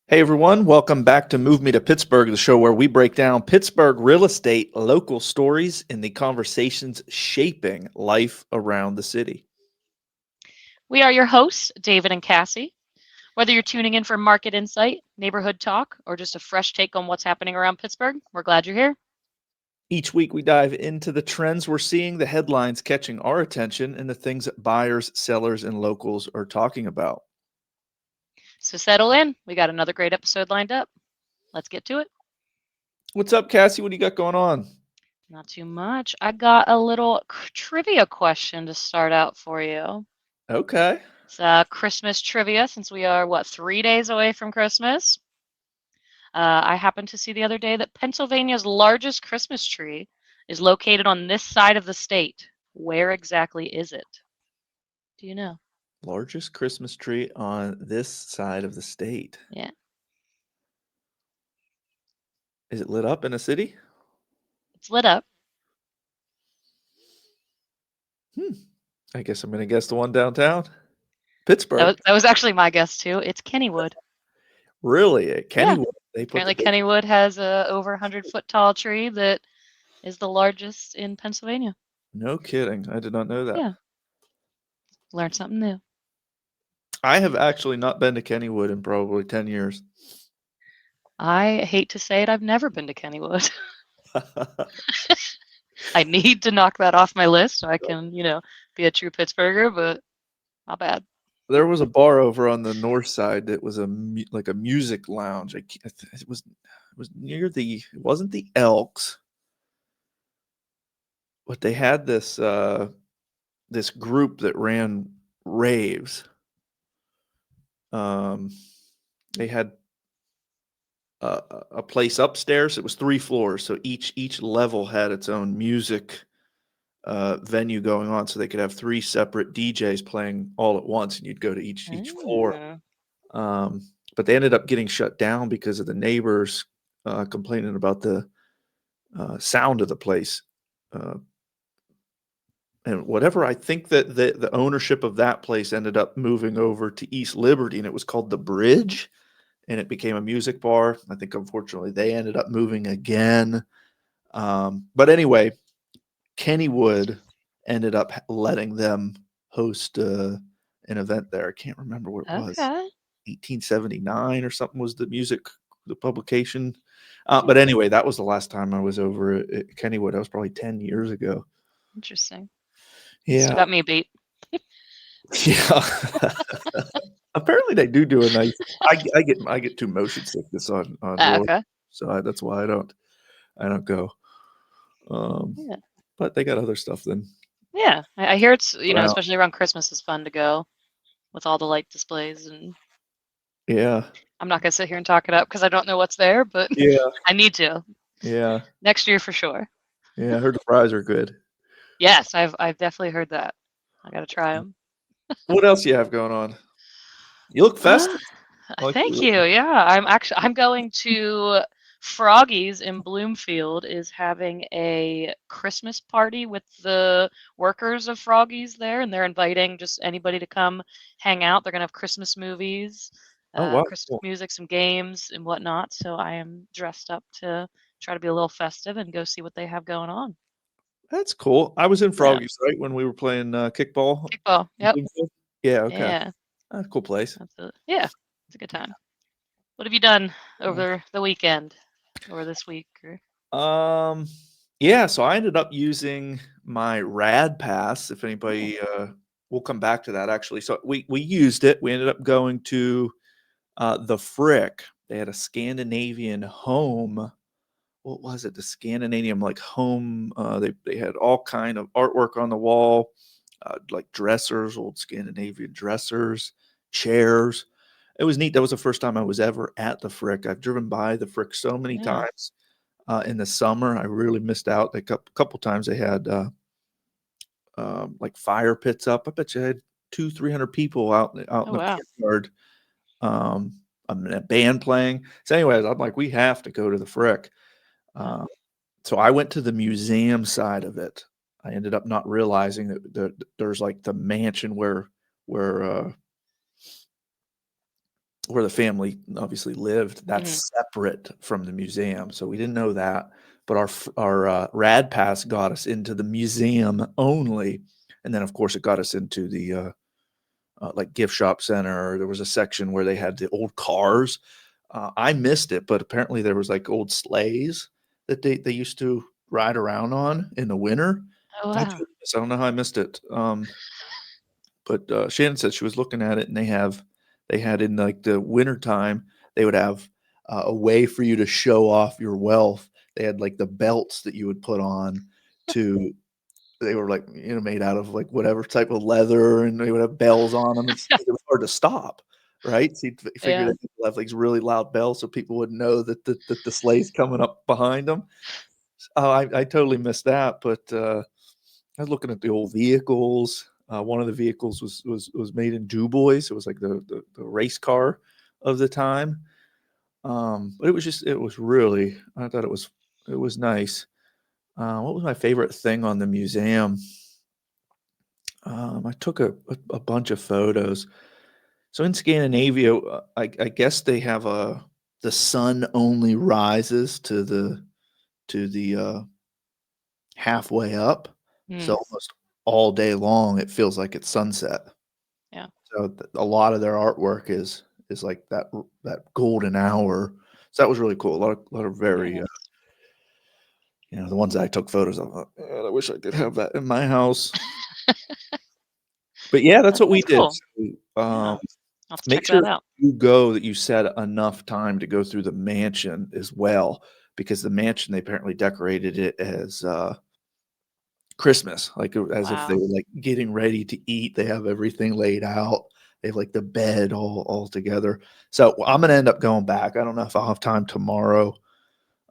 Hey everyone, welcome back to Move Me to Pittsburgh, the show where we break down Pittsburgh real estate, local stories, and the conversations shaping life around the city. We are your hosts, David and Cassie. Whether you're tuning in for market insight, neighborhood talk, or just a fresh take on what's happening around Pittsburgh, we're glad you're here. Each week we dive into the trends we're seeing, the headlines catching our attention, and the things that buyers, sellers, and locals are talking about. So settle in. We got another great episode lined up. Let's get to it. What's up, Cassie? What do you got going on? Not too much. I got a little trivia question to start out for you. Okay. It's Christmas trivia since we are, 3 days away from Christmas. I happened to see the other day that Pennsylvania's largest Christmas tree is located on this side of the state. Where exactly is it? Do you know? Largest Christmas tree on this side of the state. Yeah. Is it lit up in a city? It's lit up. I guess I'm going to guess the one downtown. Pittsburgh. That was actually my guess too. It's Kennywood. Really? At Yeah. Kennywood, they put Apparently the Kennywood has a over 100-foot tall tree that is the largest in Pennsylvania. No kidding. I did not know that. Yeah. Learned something new. I have actually not been to Kennywood in probably 10 years. I hate to say it, I've never been to Kennywood. I need to knock that off my list so I can, be a true Pittsburgher, but not bad. There was a bar over on the north side that was like a music lounge. It was near it wasn't the Elks, but they had this this group that ran raves. They had a place upstairs. It was 3 floors, so each level had its own music venue going on, so they could have 3 separate DJs playing all at once, and you'd go to each floor. But they ended up getting shut down because of the neighbors complaining about the sound of the place. And whatever, I think that the ownership of that place ended up moving over to East Liberty, and it was called The Bridge, and it became a music bar. I think, unfortunately, they ended up moving again. But anyway, Kennywood ended up letting them host an event there. I can't remember what it was. Okay. 1879 or something was the publication. But anyway, that was the last time I was over at Kennywood. That was probably 10 years ago. Interesting. Yeah. Still got me beat. Yeah. Apparently they do a nice. I get too motion sickness on roller, Okay. so that's why I don't go. Yeah. But they got other stuff then. Yeah. I hear it's, Around. especially around Christmas is fun to go with all the light displays and Yeah. I'm not gonna sit here and talk it up because I don't know what's there, but Yeah. I need to. Yeah. Next year for sure. Yeah. I heard the fries are good. Yes, I've definitely heard that. I gotta try them. What else you have going on? You look festive. Thank you. Yeah, I'm going to Froggy's in Bloomfield is having a Christmas party with the workers of Froggy's there, and they're inviting just anybody to come hang out. They're gonna have Christmas movies, Oh, wow. Christmas Cool. music, some games and whatnot. So I am dressed up to try to be a little festive and go see what they have going on. That's cool. I was in Yeah. Froggy's, right, when we were playing kickball. Kickball. Yep. Yeah, okay. Yeah. That's a cool place. Yeah, it's a good time. What have you done over the weekend or this week? Yeah, so I ended up using my rad pass. If anybody, we'll come back to that actually. So we used it. We ended up going to the Frick. They had a Scandinavian home. What was it? The Scandinavian home. They had all kind of artwork on the wall, like dressers, old Scandinavian dressers, chairs. It was neat. That was the first time I was ever at the Frick. I've driven by the Frick so many times in the summer. I really missed out. A couple times they had like fire pits up. I bet you had 200-300 people out in the courtyard. A band playing. So anyways, I'm like, we have to go to the Frick. So I went to the museum side of it. I ended up not realizing that there's like the mansion where where the family obviously lived, Mhm. that's separate from the museum, so we didn't know that, but our rad pass got us into the museum only, and then, of course, it got us into the, like, gift shop center. There was a section where they had the old cars. I missed it, but apparently there was, like, old sleighs that they used to ride around on in the winter. Oh, I wow. totally missed I don't know how I missed it, but, Shannon said she was looking at it, and they had in, like, the wintertime, they would have, a way for you to show off your wealth. They had, like, the belts that you would put on to they were, like, made out of, like, whatever type of leather, and they would have bells on them. It was hard to stop, right? So you figure Yeah. that people have, like, really loud bells so people wouldn't know that the sleigh's coming up behind them. Oh, I totally missed that, but, I was looking at the old vehicles. One of the vehicles was made in Du Bois. It was like the race car of the time. But it was really I thought it was nice. What was my favorite thing on the museum? I took a bunch of photos. So in Scandinavia, I guess they have the sun only rises to the halfway up. So Mm. almost all day long, it feels like it's sunset. Yeah. So a lot of their artwork is like that golden hour. So that was really cool. A lot of very, Nice. the ones that I took photos of. Man, I wish I could have that in my house. But yeah, that's That what we sounds did. cool. So, Yeah. I'll have to make check sure that if out. you go that you set enough time to go through the mansion as well, because the mansion they apparently decorated it as Christmas, like, as if they Wow. were, like, getting ready to eat. They have everything laid out. They have, like, the bed all together. So, I'm gonna end up going back. I don't know if I'll have time tomorrow,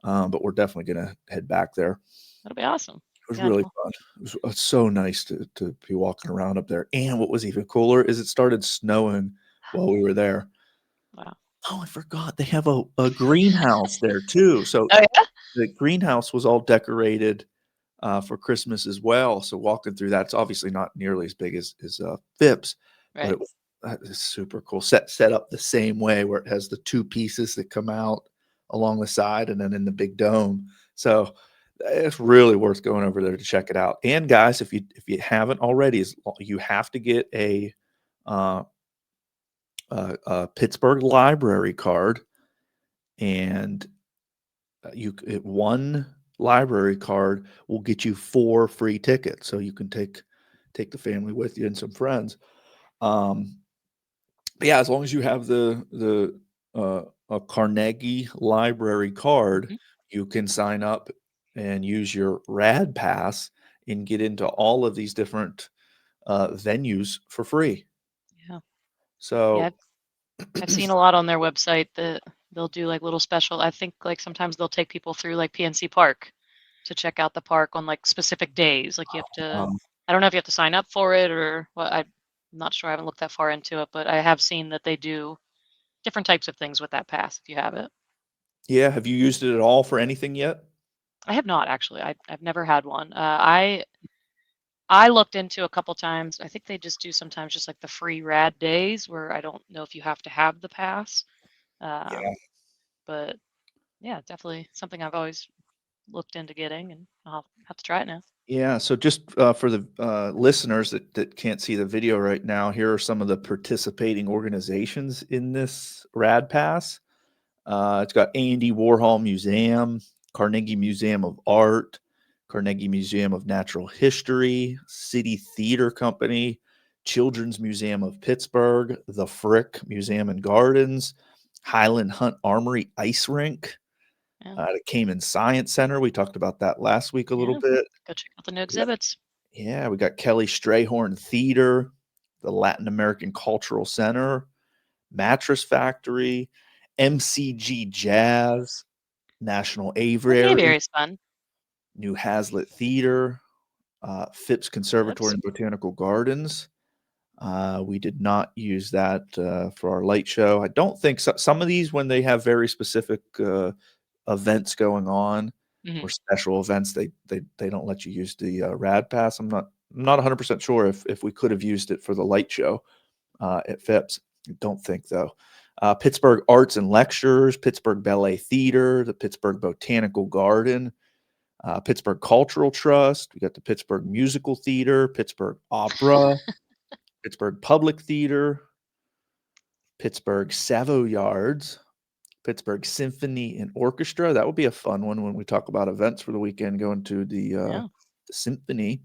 but we're definitely gonna head back there. That'll be awesome. It was Yeah, really well, fun. It's so nice to be walking around up there, and what was even cooler is it started snowing while we were there. wow. Oh, I forgot, they have a greenhouse there too. So, Oh, yeah? the greenhouse was all decorated for Christmas as well. So walking through that's obviously not nearly as big as Phipps, but Right. that is super cool. Set up the same way where it has the two pieces that come out along the side and then in the big dome. So it's really worth going over there to check it out. And guys, if you haven't already, you have to get uh, a Pittsburgh library card, and one library card will get you 4 free tickets, so you can take the family with you and some friends. Um, but yeah, as long as you have a Carnegie library card, Mhm. you can sign up and use your rad pass and get into all of these different, venues for free. Yeah. Yeah, So I've seen a lot on their website that they'll do, like, little special I think, like, sometimes they'll take people through, like, PNC Park to check out the park on, like, specific days, like, you have to um, I don't know if you have to sign up for it or what, I'm not sure, I haven't looked that far into it, but I have seen that they do different types of things with that pass if you have it. yeah, have you used it at all for anything yet? I have not actually, I've never had one. I looked into a couple times, I think they just do sometimes just, like, the free rad days where I don't know if you have to have the pass, Yeah. um, but yeah, definitely something I've always looked into getting, and I'll have to try it now. Yeah, so just, for the, listeners that can't see the video right now, here are some of the participating organizations in this Rad Pass. It's got Andy Warhol Museum, Carnegie Museum of Art, Carnegie Museum of Natural History, City Theater Company, Children's Museum of Pittsburgh, the Frick Museum and Gardens, Highland Hunt Armory Ice Rink, Yeah, the Cayman Science Center. We talked about that last week a little yeah. bit. Go check out the new exhibits. Yeah, we got Kelly Strayhorn Theater, the Latin American Cultural Center, Mattress Factory, MCG Jazz, National Oh, the Aviary, aviary's fun. New Hazlitt Theater, Phipps Conservatory That's and Botanical Gardens. We did not use that for our light show. I don't think some of these, when they have very specific events going on or mhm, special events, they don't let you use the Rad Pass. I'm not 100% sure if we could have used it for the light show at Phipps. Don't think though. Pittsburgh Arts and Lectures, Pittsburgh Ballet Theater, the Pittsburgh Botanical Garden, Pittsburgh Cultural Trust. We got the Pittsburgh Musical Theater, Pittsburgh Opera, Pittsburgh Public Theater, Pittsburgh Savoyards, Pittsburgh Symphony and Orchestra. That would be a fun one when we talk about events for the weekend, going to the symphony.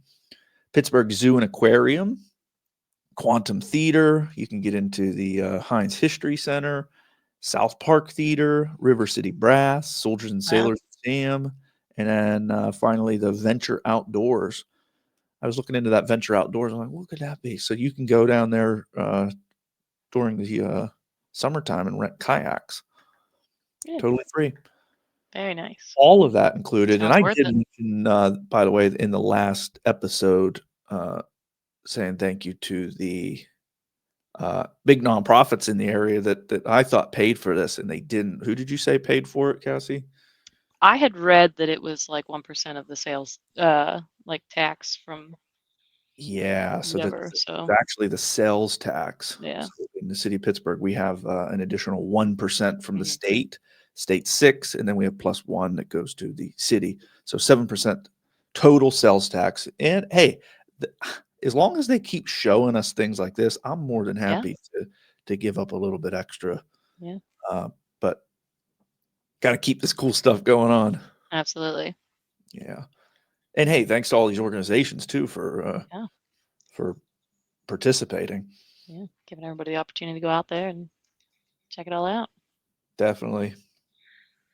Pittsburgh Zoo and Aquarium, Quantum Theater. You can get into the Heinz History Center, South Park Theater, River City Brass, Soldiers and Sailors Museum, and then finally the Venture Outdoors. I was looking into that Venture Outdoors. I'm like, what could that be? So you can go down there during the summertime and rent kayaks. Yeah. Totally free. Very nice. All of that included. Sounds And I worth did it. mention, by the way, in the last episode, saying thank you to the big nonprofits in the area that I thought paid for this, and they didn't. Who did you say paid for it, Cassie? I had read that it was like 1% of the sales, like tax from Yeah, so whatever. that's So actually the sales tax. yeah, So in the city of Pittsburgh, we have an additional 1% from the Mhm. state 6, and then we have +1 that goes to the city. So 7% total sales tax. And hey, as long as they keep showing us things like this, I'm more than yeah, happy to give up a little bit extra. yeah, But got to keep this cool stuff going on. absolutely. Yeah. And hey, thanks to all these organizations too for Yeah, participating. yeah. Giving everybody the opportunity to go out there and check it all out. Definitely.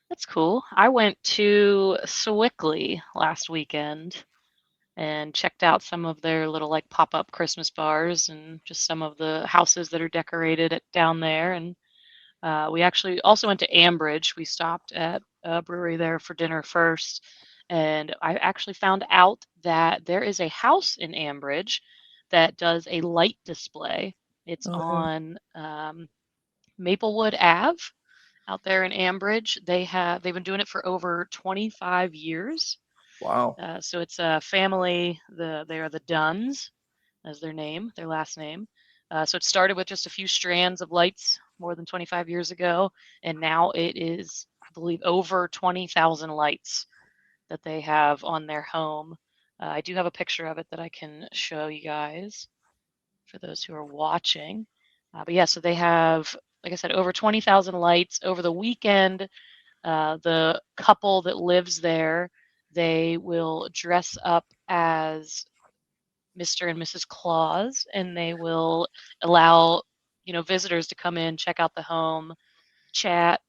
That's cool. I went to Sewickley last weekend and checked out some of their little like pop-up Christmas bars and just some of the houses that are decorated down there. And we actually also went to Ambridge. We stopped at a brewery there for dinner first. And I actually found out that there is a house in Ambridge that does a light display. It's Oh, yeah. on Maplewood Ave out there in Ambridge. They've been doing it for over 25 years. Wow. So it's a family. They are the Dunns as their last name. So it started with just a few strands of lights more than 25 years ago, and now it is, I believe, over 20,000 lights that they have on their home. I do have a picture of it that I can show you guys for those who are watching. But yeah, so they have, like I said, over 20,000 lights over the weekend. The couple that lives there, they will dress up as Mr. and Mrs. Claus, and they will allow visitors to come in, check out the home, chat,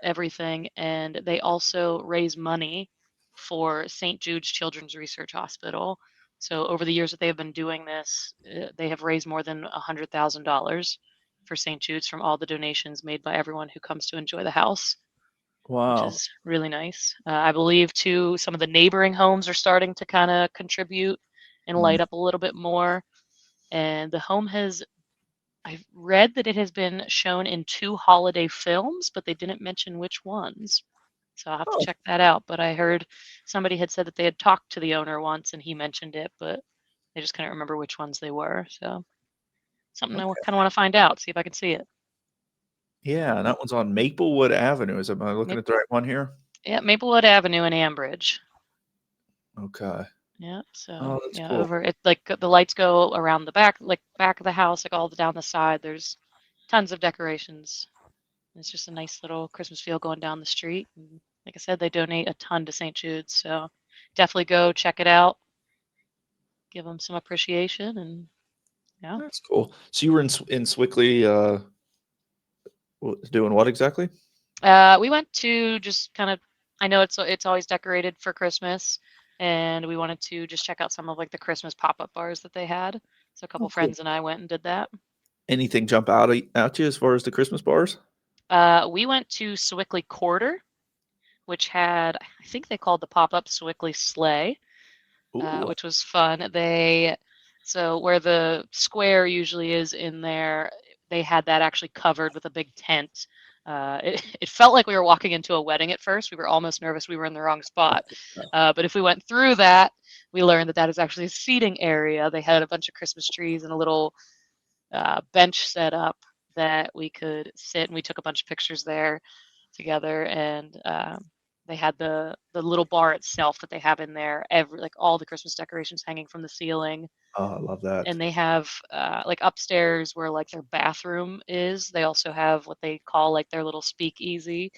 everything, and they also raise money for St. Jude's Children's Research Hospital. So over the years that they have been doing this, they have raised more than $100,000 for St. Jude's from all the donations made by everyone who comes to enjoy the house, which Wow. is really nice. I believe too, some of the neighboring homes are starting to kind of contribute and Mm. light up a little bit more. And the home I've read that it has been shown in 2 holiday films, but they didn't mention which ones. So I'll have to Oh, check that out. But I heard somebody had said that they had talked to the owner once and he mentioned it, but they just couldn't remember which ones they were. So something I okay. kind of want to find out, see if I can see it. Yeah, and that one's on Maplewood Avenue. Am I looking Ma- at the right one here? yeah, Maplewood Avenue in Ambridge. Okay. Yeah, so Oh, that's yeah, cool. over it like the lights go around the back, like back of the house, like all down the side. There's tons of decorations. It's just a nice little Christmas feel going down the street. And like I said, they donate a ton to St. Jude's, so definitely go check it out. Give them some appreciation, and yeah. That's cool. So you were in Swickley, doing what exactly? We went to just kind of. I know it's always decorated for Christmas, and we wanted to just check out some of like the Christmas pop-up bars that they had. So a couple Oh, cool. friends and I went and did that. Anything jump out to you as far as the Christmas bars? We went to Sewickley Quarter, which had, I think they called the pop-up Sewickley Sleigh, Ooh. which was fun. So where the square usually is in there, they had that actually covered with a big tent. It felt like we were walking into a wedding at first. We were almost nervous we were in the wrong spot. But if we went through that, we learned that that is actually a seating area. They had a bunch of Christmas trees and a little bench set up that we could sit, and we took a bunch of pictures there together. And they had the little bar itself that they have in there, like all the Christmas decorations hanging from the ceiling. Oh, I love that. And they have like upstairs where like their bathroom is. They also have what they call like their little speakeasy.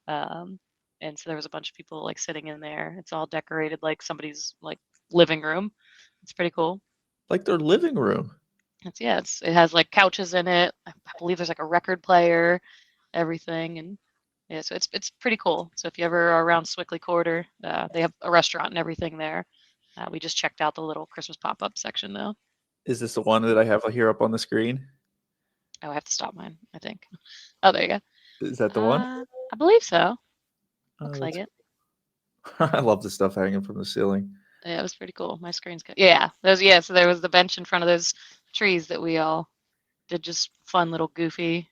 Um, and so there was a bunch of people like sitting in there. It's all decorated like somebody's like living room. It's pretty cool. Like their living room. It has like couches in it. I believe there's like a record player, everything. And yeah, so it's pretty cool. So if you ever are around Swickley Quarter, they have a restaurant and everything there. We just checked out the little Christmas pop-up section though. Is this the one that I have here up on the screen? Oh, I have to stop mine, I think. Oh, there you go. Is that the one? I believe so. Oh, Looks like it. I love the stuff hanging from the ceiling. Yeah, it was pretty cool. My screen's good. Yeah, so there was the bench in front of those trees that we all did just fun little goofy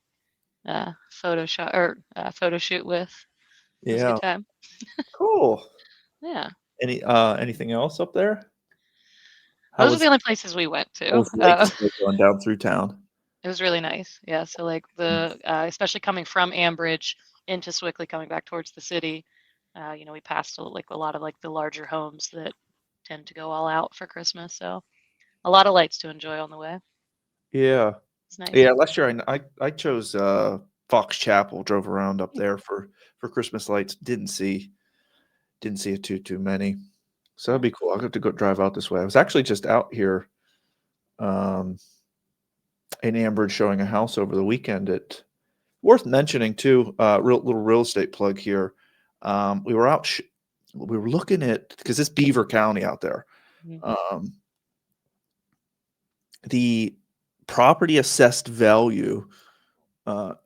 photo shoot with. It was a Yeah. good time. Cool. Yeah. Anything else up there? How Those are was the only places we went to. those lakes going down through town? It was really nice. Yeah, so like especially coming from Ambridge into Swickley, coming back towards the city, we passed like a lot of like the larger homes that tend to go all out for Christmas. So a lot of lights to enjoy on the way. Yeah. It's nice. Yeah, last year I chose Fox Chapel, drove around up there for Christmas lights. Didn't see it too many. So that'd be cool. I'll have to go drive out this way. I was actually just out here in Ambridge showing a house over the weekend. Worth mentioning too, little real estate plug here. We were out we were looking at, because it's Beaver County out there. The property assessed value on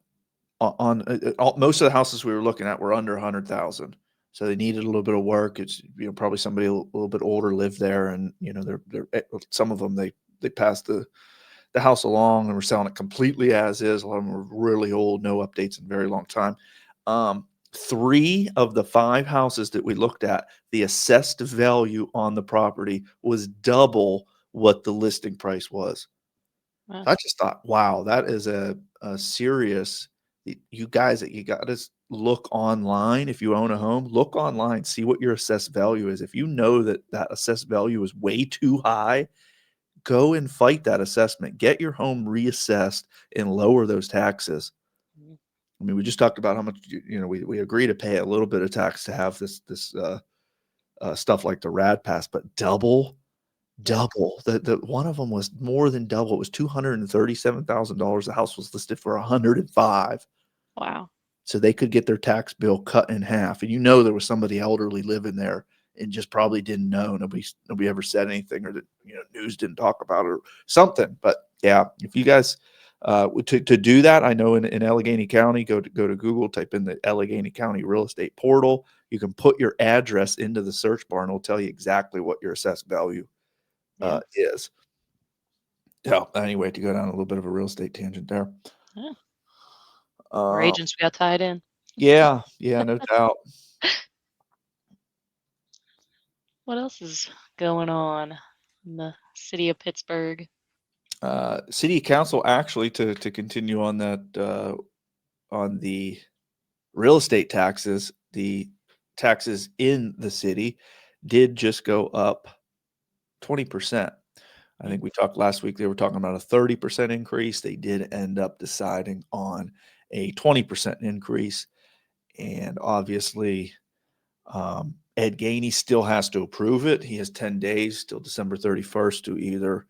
most of the houses we were looking at were under 100,000. So they needed a little bit of work. It's probably somebody a little bit older lived there, and they're some of them they passed the house along and were selling it completely as is. A lot of them were really old, no updates in a very long time. 3 of the 5 houses that we looked at, the assessed value on the property was double what the listing price was. Wow. I just thought, wow, that is a serious. You guys, you got to look online. If you own a home, look online, see what your assessed value is. If you know that assessed value is way too high, go and fight that assessment. Get your home reassessed and lower those taxes. I mean, we just talked about how much we agree to pay a little bit of tax to have this stuff like the rad pass, but double. The one of them was more than double. It was $237,000. The house was listed for 105. Wow. So they could get their tax bill cut in half. And there was somebody elderly living there and just probably didn't know. Nobody ever said anything, or that news didn't talk about it or something. But yeah, if you guys to do that, I know in Allegheny County, go to Google, type in the Allegheny County real estate portal. You can put your address into the search bar and it'll tell you exactly what your assessed value is. Yeah. Anyway, to go down a little bit of a real estate tangent there. Yeah. Our agents got tied in. Yeah, no doubt. What else is going on in the city of Pittsburgh? City council, actually, to continue on that, on the real estate taxes, the taxes in the city did just go up 20%. I think we talked last week, they were talking about a 30% increase. They did end up deciding on a 20% increase. And obviously, Ed Gainey still has to approve it. He has 10 days till December 31st to either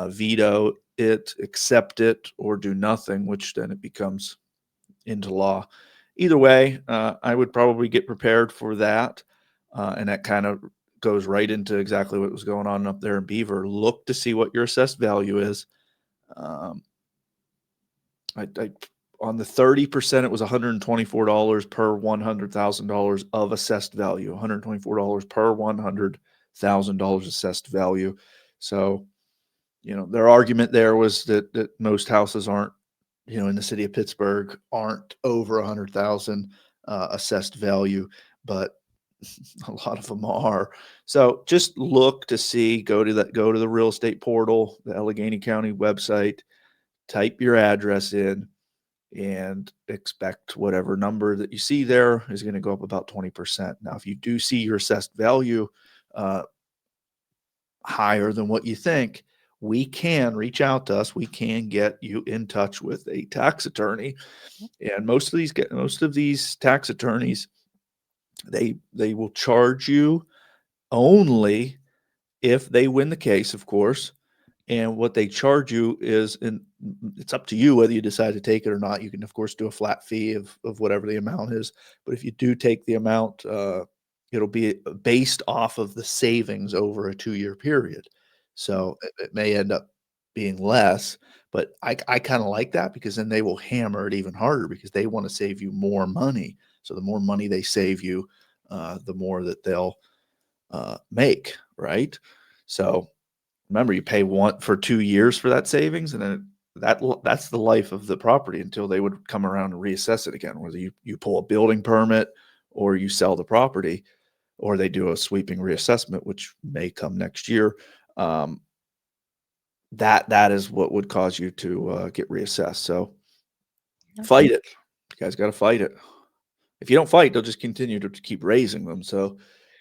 veto it, accept it, or do nothing, which then it becomes into law. Either way, I would probably get prepared for that. And that kind of goes right into exactly what was going on up there in Beaver. Look to see what your assessed value is. On the 30%, it was $124 per $100,000 of assessed value. $124 per $100,000 assessed value. So, their argument there was that most houses aren't, in the city of Pittsburgh, aren't over 100,000 assessed value, but a lot of them are. So just look to see. Go to the real estate portal, the Allegheny County website. type your address in, and expect whatever number that you see there is going to go up about 20%. Now, if you do see your assessed value uh, higher than what you think, we can reach out to us. We can get you in touch with a tax attorney, and most of these tax attorneys, they will charge you only if they win the case, of course. And what they charge you is, and it's up to you whether you decide to take it or not. You can, of course, do a flat fee of whatever the amount is. But if you do take the amount, it'll be based off of the savings over a 2-year period. So it may end up being less, but I kind of like that, because then they will hammer it even harder, because they want to save you more money. So the more money they save you, the more that they'll make, right? So remember, you pay one for 2 years for that savings, and then that's the life of the property until they would come around and reassess it again, whether you pull a building permit or you sell the property, or they do a sweeping reassessment, which may come next year. Um, that is what would cause you to get reassessed. So fight it. You guys got to fight it. If you don't fight, they'll just continue to keep raising them. So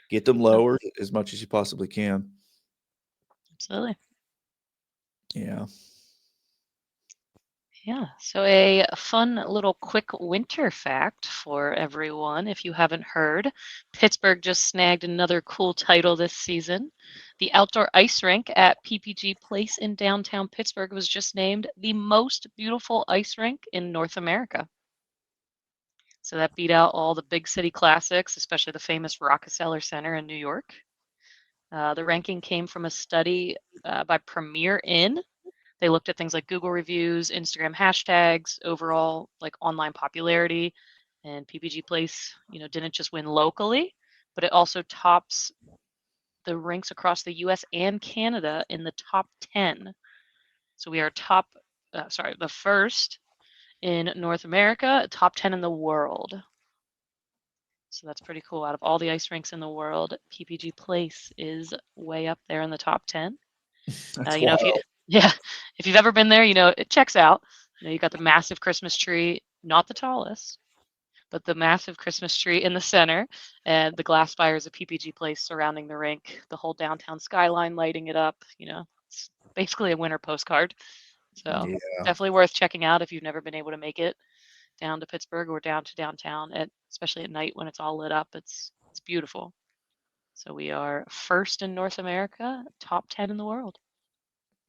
get them lowered as much as you possibly can. Absolutely. Yeah. Yeah. So a fun little quick winter fact for everyone, if you haven't heard, Pittsburgh just snagged another cool title this season. The outdoor ice rink at PPG Place in downtown Pittsburgh was just named the most beautiful ice rink in North America. So that beat out all the big city classics, especially the famous Rockefeller Center in New York. The ranking came from a study by Premier Inn. They looked at things like Google reviews, Instagram hashtags, overall like online popularity, and PPG Place, didn't just win locally, but it also tops the ranks across the U.S. and Canada in the top 10. So we are the first in North America, top 10 in the world. So that's pretty cool. Out of all the ice rinks in the world, PPG Place is way up there in the top 10. That's If you wild. yeah, if you've ever been there, it checks out. You got the massive Christmas tree, not the tallest, but the massive Christmas tree in the center, and the glass spires of PPG Place surrounding the rink, the whole downtown skyline lighting it up. It's basically a winter postcard. So Yeah. definitely worth checking out if you've never been able to make it down to Pittsburgh or down to downtown, especially at night when it's all lit up. It's beautiful. So we are first in North America, top 10 in the world.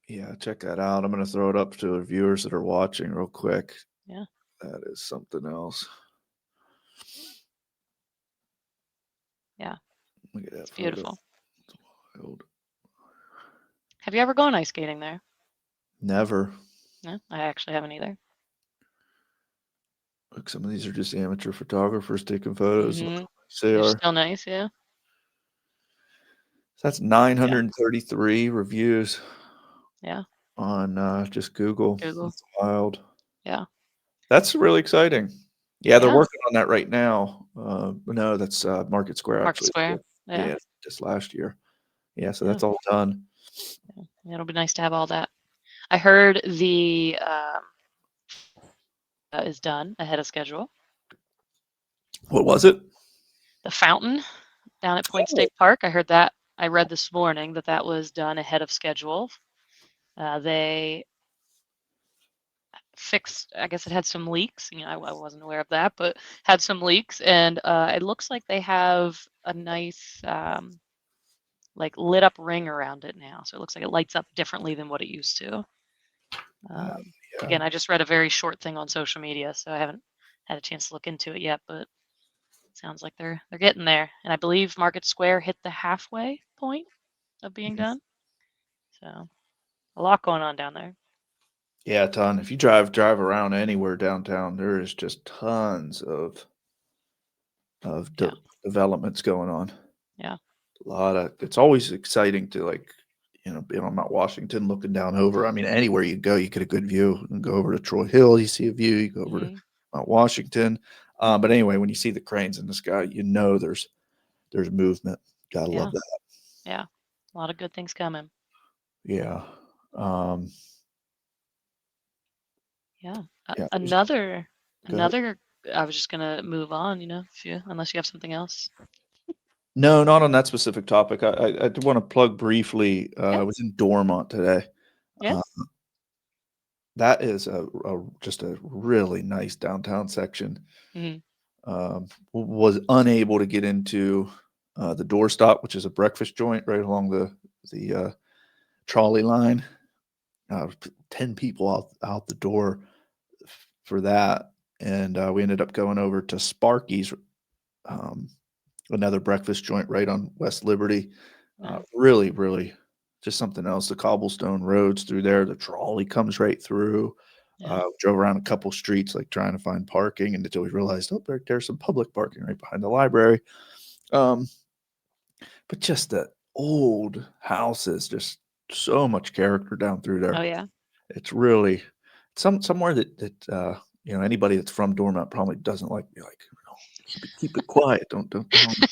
Yeah, check that out. I'm going to throw it up to the viewers that are watching real quick. Yeah. That is something else. Yeah. Look at that It's photo. beautiful. It's wild. Have you ever gone ice skating there? Never. No, I actually haven't either. Look, some of these are just amateur photographers taking photos. Look Mm-hmm. how nice they They're are. still nice, yeah. So that's Yeah. 933 reviews Yeah. on just Google. Google. That's wild. Yeah. That's really exciting. Yeah, they're Yeah. working on that right now. No, that's Market Square, Market actually. Square. Yeah. Yeah, just last year. Yeah, so Yeah. that's all done. It'll be nice to have all that. I heard the is done ahead of schedule. What was it? The fountain down at Point Oh, State Park. I heard that. I read this morning that was done ahead of schedule. They fixed, I guess it had some leaks. I wasn't aware of that, but had some leaks. And it looks like they have a nice, like lit up ring around it now. So it looks like it lights up differently than what it used to. yeah. Again, I just read a very short thing on social media, so I haven't had a chance to look into it yet, but it sounds like they're getting there. And I believe Market Square hit the halfway point of being done. So a lot going on down there. Yeah, a ton. If you drive around anywhere downtown, there is just tons of Yeah. developments going on. Yeah. A lot of it's always exciting to being on Mount Washington looking down over. I mean, anywhere you go, you get a good view. You can go over to Troy Hill, you see a view. You go over to Hmm. Mount Washington. But anyway, when you see the cranes in the sky, there's movement. Gotta love Yeah. that. Yeah. A lot of good things coming. Yeah. Um, Yeah. Yeah, it was Another good. another I was just gonna move on, if you unless you have something else. No, not on that specific topic. I do wanna plug briefly, Yeah. I was in Dormont today. Uh, Yes. that is just a really nice downtown section. Mhm. Was unable to get into, the Doorstop, which is a breakfast joint right along the trolley line. 10 people out the door for that, and, we ended up going over to Sparky's, um, another breakfast joint right on West Liberty. Nice. Really, really just something else. The cobblestone roads through there, the trolley comes right through. Yeah. Drove around a couple streets, like, trying to find parking, and until we realized, "Oh, there's some public parking right behind the library." Um, but just the old houses, just so much character down through Oh, there. yeah. It's really somewhere that anybody that's from Dormont probably doesn't like, be like, "Keep it quiet, don't tell anybody."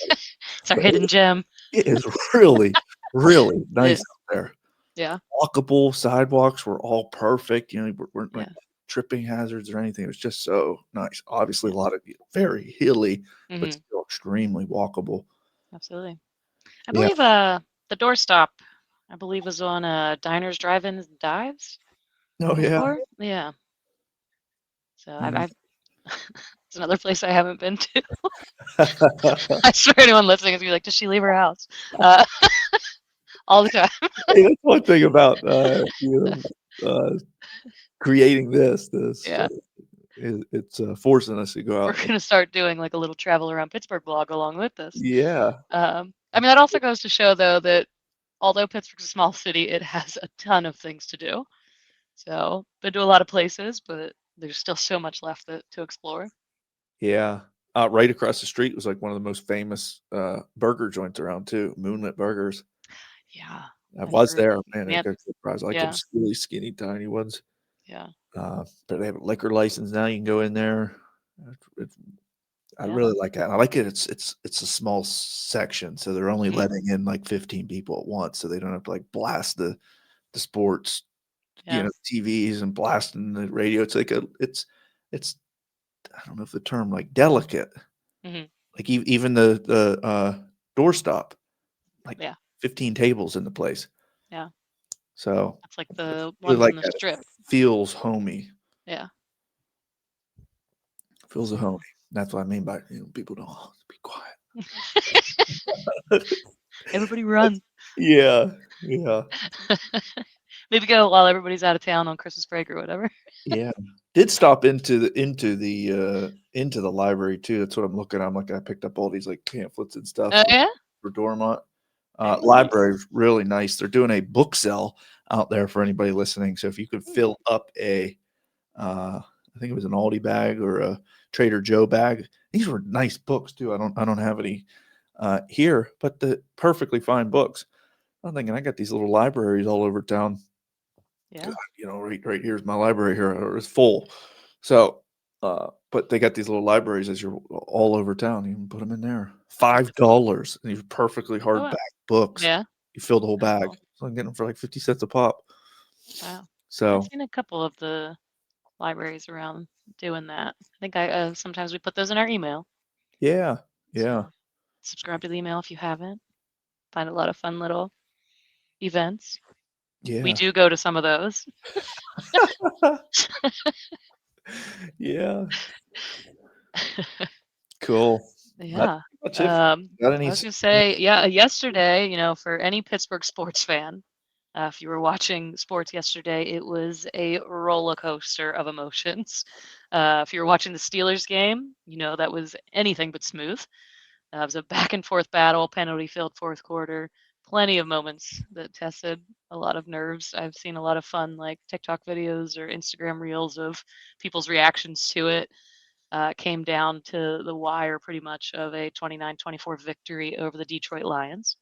It's our But hidden gem. it is really, really nice It out there. Yeah. Walkable sidewalks were all perfect, weren't like Yeah. tripping hazards or anything. It was just so nice. Obviously, Yeah. a lot of very hilly, but Mhm. still extremely walkable. Absolutely. I Yeah. believe, the doorstop, I believe, was on, Diners, Drive-ins, and Dives Oh, yeah. before? Yeah. So Yeah. I've it's another place I haven't been to. I swear anyone listening is gonna be like, "Does she leave her house?" Uh, all the time. Hey, that's one thing about, creating this, Yeah. it's, forcing us to go We're out. gonna start doing, like, a little travel around Pittsburgh vlog along with this. Yeah. I mean, that also goes to show, though, that although Pittsburgh's a small city, it has a ton of things to do. So, been to a lot of places, but there's still so much left to explore. Yeah. Right across the street was, like, one of the most famous, burger joints around too, Moonlit Burgers. Yeah, I I've was heard. there, man, I Man, got surprised. I like yeah, those really skinny, tiny ones. yeah, But they have a liquor license now, you can go in there. It's I yeah, really like that. I like it, it's a small section, so they're only mhm, letting in, like, 15 people at once, so they don't have to, like, blast the sports, yeah, TVs and blasting the radio. It's like it's I don't know if the term, like, delicate. mhm, Like, even the doorstop, like, yeah, 15 tables in the place. yeah. So, That's like I the really ones like in the that. It Strip. feels homey. Yeah, Feels a homey. yeah. That's what I mean by, people don't, "Oh, be quiet." Everybody run. Yeah, yeah, Maybe go while everybody's out of town on Christmas break or whatever. yeah. Did stop into the library too. That's what I'm looking at. I'm like, I picked up all these, like, pamphlets and stuff Oh, yeah? for Dormont. Very nice. Library's really nice. They're doing a book sale out there for anybody listening. So if you could Hmm, fill up I think it was an Aldi bag or a Trader Joe bag. These were nice books too. I don't have any here, but the perfectly fine books. I'm thinking I got these little libraries all over town. yeah. Right here's my library here, or it's full. So, but they got these little libraries as you're all over town. You can put them in there. $5 and these perfectly Oh, wow. hardback books. Yeah, You fill the whole very bag. cool. So I'm getting them for like 50 cents a pop. Wow. I've So seen a couple of the libraries around doing that. I think sometimes we put those in our email. yeah, yeah, So subscribe to the email if you haven't. Find a lot of fun little events. We yeah, do go to some of those. yeah. Cool. That's Yeah. pretty much it. Got any I was gonna say, yeah, yesterday, for any Pittsburgh sports fan, if you were watching sports yesterday, it was a roller coaster of emotions. If you were watching the Steelers game, that was anything but smooth. It was a back and forth battle, penalty filled fourth quarter. Plenty of moments that tested a lot of nerves. I've seen a lot of fun, like TikTok videos or Instagram reels of people's reactions to it. Came down to the wire pretty much of a 29-24 victory over the Detroit Lions.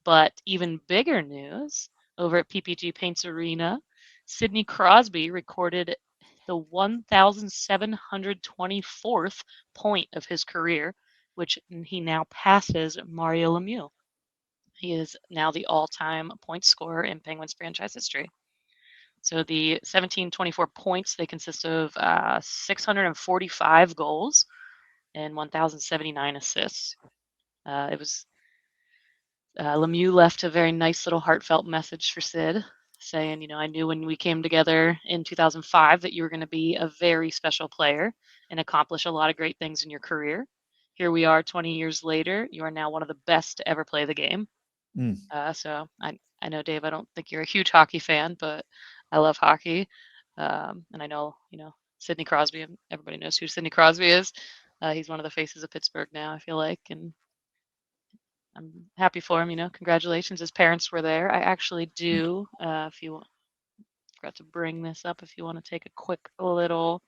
But even bigger news over at PPG Paints Arena, Sidney Crosby recorded the 1,724th point of his career, which he now passes Mario Lemieux. He is now the all-time point scorer in Penguins franchise history. So the 1724 points, they consist of 645 goals and 1,079 assists. It was Lemieux left a very nice little heartfelt message for Sid, saying, I knew when we came together in 2005 that you were going to be a very special player and accomplish a lot of great things in your career. Here we are 20 years later. You are now one of the best to ever play the game. Mm. So I know, Dave, I don't think you're a huge hockey fan, but I love hockey. And I know, Sidney Crosby, everybody knows who Sidney Crosby is. He's one of the faces of Pittsburgh now, I feel like. And I'm happy for him, congratulations. His parents were there. I actually do, if you forgot to bring this up, if you want to take a quick little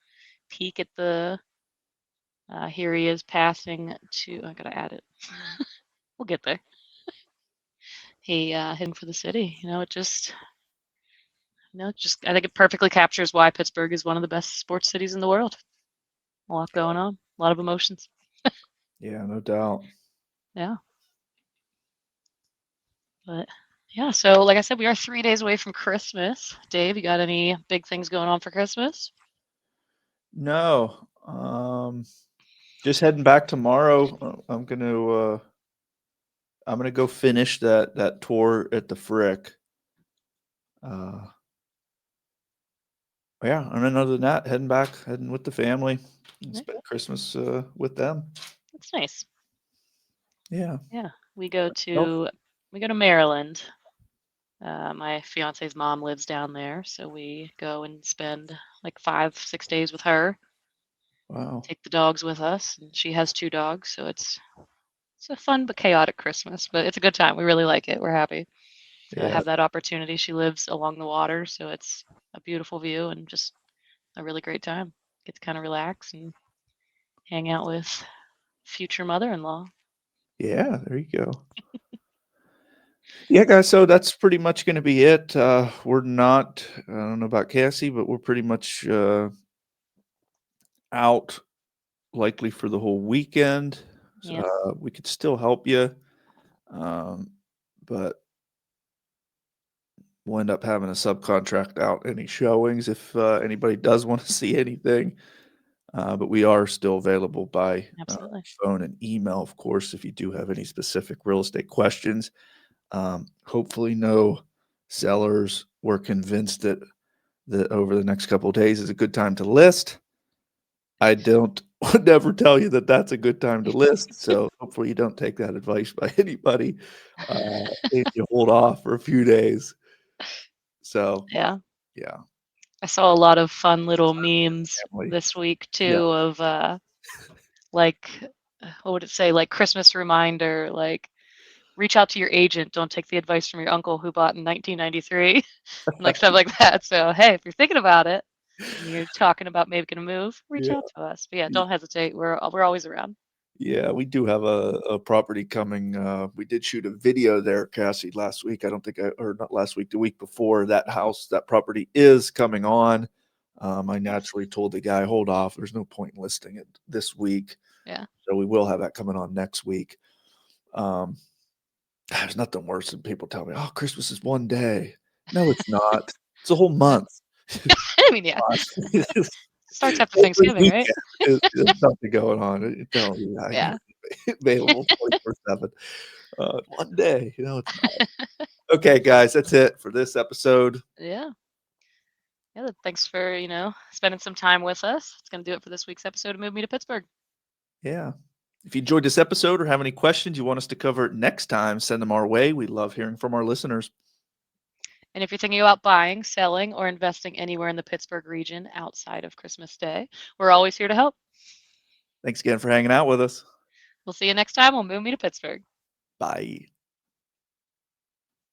peek at here he is passing to, I gotta add it. We'll get there. He him for the city, I think it perfectly captures why Pittsburgh is one of the best sports cities in the world. A lot going on, a lot of emotions. Yeah, no doubt. Yeah. But yeah, so like I said, we are 3 days away from Christmas. Dave, you got any big things going on for Christmas? No. Just heading back tomorrow. I'm gonna go finish that tour at the Frick. Yeah, and then other than that, heading with the family and Yeah, spend Christmas with them. that's nice. Yeah. Yeah, we go Nope. to Maryland. My fiance's mom lives down there, so we go and spend like 5, 6 days with her. Wow. Take the dogs with us, and she has 2 dogs, so it's a fun but chaotic Christmas, but it's a good time. We really like it. We're happy to Yeah. have that opportunity. She lives along the water, so it's a beautiful view and just a really great time. Get to kind of relax and hang out with future mother-in-law. Yeah, there you go. Yeah, guys, so that's pretty much gonna be it. We're not I don't know about Cassie, but we're pretty much out likely for the whole weekend. Yeah, We could still help you, um, but we'll end up having to subcontract out any showings if anybody does want to see anything. But we are still available by absolutely. phone and email, of course, if you do have any specific real estate questions. Hopefully, no sellers were convinced that over the next couple of days is a good time to list. I don't would never tell you that that's a good time to list, so hopefully you don't take that advice by anybody, and you hold off for a few days. So, Yeah. yeah, I saw a lot of fun little memes family. this week Yeah, too of like what would it say? Like Christmas reminder, like reach out to your agent. Don't take the advice from your uncle who bought in 1993, and like stuff like that. So hey, if you're thinking about it and you're talking about making a move, reach yeah, out to us. But yeah, y don't hesitate. We're always around. yeah, we do have a property coming, we did shoot a video there, Cassie, last week. I don't think I or not last week, the week before. That property is coming on. I Nice. naturally told the guy, "Hold off, there's no point in listing it this week." Yeah. So we will have that coming on next week. Um, there's nothing worse than people tell me, "Oh, Christmas is one day." No, it's not. It's a whole No. month. I mean, yeah. It's Starts after every Thanksgiving, right? weekend, there's something going on. It tells you, I Yeah. available 24/7. One day, it's not. Okay, guys, that's it for this episode. Yeah. Yeah. Thanks for, spending some time with us. It's gonna do it for this week's episode of Move Me to Pittsburgh. Yeah. If you enjoyed this episode or have any questions you want us to cover next time, send them our way. We love hearing from our listeners. And if you're thinking about buying, selling, or investing anywhere in the Pittsburgh region outside of Christmas Day, we're always here to help. Thanks again for hanging out with us. We'll see you next time on Move Me to Pittsburgh. Bye.